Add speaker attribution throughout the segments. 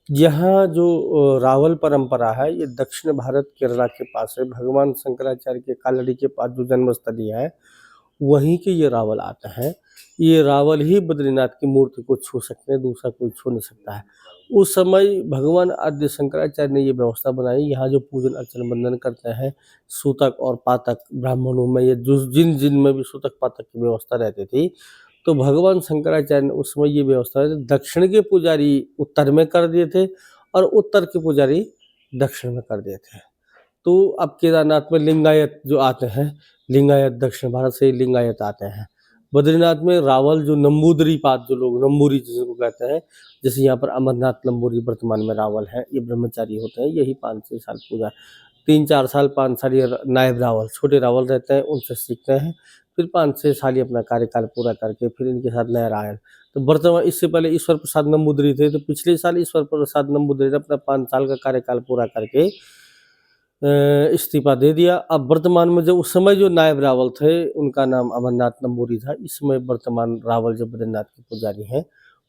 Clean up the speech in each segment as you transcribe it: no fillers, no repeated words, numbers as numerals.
Speaker 1: यहाँ जो रावल परंपरा है, ये दक्षिण भारत केरला के पास है। भगवान शंकराचार्य के कालड़ी के पास जो जन्मस्थली है, वहीं के ये रावल आते हैं। ये रावल ही बद्रीनाथ की मूर्ति को छू सकते हैं, दूसरा कोई छू नहीं सकता है। उस समय भगवान आद्य शंकराचार्य ने ये व्यवस्था बनाई। यहाँ जो पूजन अर्चन बंदन करते हैं, सूतक और पातक ब्राह्मणों में, ये जिन में भी सूतक पातक की व्यवस्था रहती थी, तो भगवान शंकराचार्य ने उस समय ये व्यवस्था दक्षिण के पुजारी उत्तर में कर दिए थे और उत्तर के पुजारी दक्षिण में कर दिए थे। तो अब केदारनाथ में लिंगायत जो आते हैं, लिंगायत दक्षिण भारत से लिंगायत आते हैं। बद्रीनाथ में रावल जो नंबूदरी पात जो लोग नंबूरी जिसको कहते हैं, जैसे यहाँ पर अमरनाथ नंबूरी वर्तमान में रावल है, ये ब्रह्मचारी होते हैं। यही 5-6 साल पूजा, 3-4 साल 5 साल ये नायब रावल छोटे रावल रहते हैं, उनसे सीखते हैं। फिर 5-6 साल ये अपना कार्यकाल पूरा करके फिर इनके साथ नारायण। तो वर्तमान इससे पहले ईश्वर प्रसाद नंबूदरी थे, तो पिछले साल ईश्वर प्रसाद नंबूदरी ने अपना 5 साल का कार्यकाल पूरा करके इस्तीफा दे दिया। अब वर्तमान में जो उस समय जो नायब रावल थे, उनका नाम अमरनाथ नंबूरी था। इस समय वर्तमान रावल जो बद्रीनाथ के पुजारी हैं,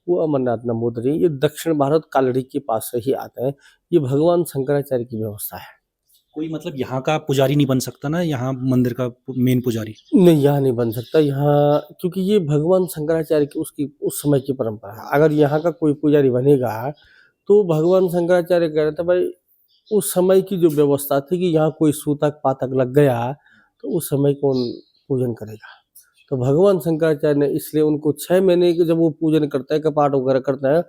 Speaker 1: वो अमरनाथ नंबूदरी। ये दक्षिण भारत कालड़ी के पास से ही आते हैं। ये भगवान शंकराचार्य की व्यवस्था है।
Speaker 2: कोई मतलब यहाँ का पुजारी नहीं बन सकता ना, यहाँ मंदिर का मेन पुजारी?
Speaker 1: नहीं, यहाँ नहीं बन सकता। यहाँ क्योंकि ये भगवान शंकराचार्य की उसकी उस समय की परंपरा है। अगर यहाँ का कोई पुजारी बनेगा, तो भगवान शंकराचार्य कह रहे थे भाई, उस समय की जो व्यवस्था थी कि यहाँ कोई सूतक पातक लग गया, तो उस समय कौन पूजन करेगा। तो भगवान शंकराचार्य ने इसलिए उनको 6 महीने के जब वो पूजन करते हैं, कपाट वगैरह करते हैं,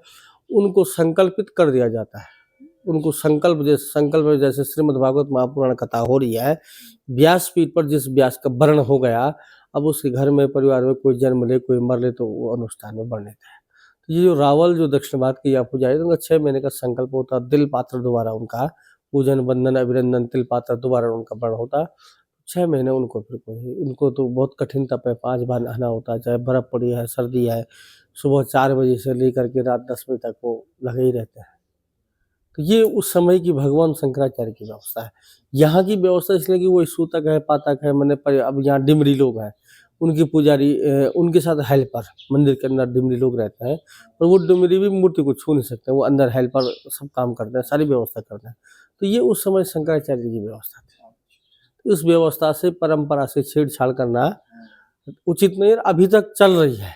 Speaker 1: उनको संकल्पित कर दिया जाता है। उनको संकल्प जैसे श्रीमद् भागवत महापुराण कथा हो रही है, व्यासपीठ पर जिस व्यास का वर्ण हो गया, अब उसके घर में परिवार में कोई जन्म ले कोई मर ले, तो वो अनुष्ठान में वर्णित है। तो ये जो रावल जो दक्षिण भारत की यहाँ पुजारी, उनका 6 महीने का संकल्प होता है। तिल पात्र द्वारा उनका पूजन वंदन अभिनंदन तिल पात्र दोबारा उनका वर्ण होता। 6 महीने उनको फिर कोई, उनको तो बहुत कठिन तप है। 5 बार नहाना होता है, चाहे बर्फ पड़ी है, सर्दी है। सुबह 4 बजे से लेकर के रात 10 बजे तक वो लगे ही रहते हैं। तो ये उस समय की भगवान शंकराचार्य की व्यवस्था है। यहाँ की व्यवस्था इसलिए कि वो सूतक है पातक है, मैंने अब यहाँ डिमरी लोग हैं, उनकी पुजारी उनके साथ हेल्पर, मंदिर के अंदर डिमरी लोग रहते हैं, और वो डिमरी भी मूर्ति को छू नहीं सकते। वो अंदर हेल्पर सब काम करते हैं, सारी व्यवस्था करते हैं। तो ये उस समय शंकराचार्य की व्यवस्था थी। इस व्यवस्था से परंपरा से छेड़छाड़ करना उचित नहीं, अभी तक चल रही है।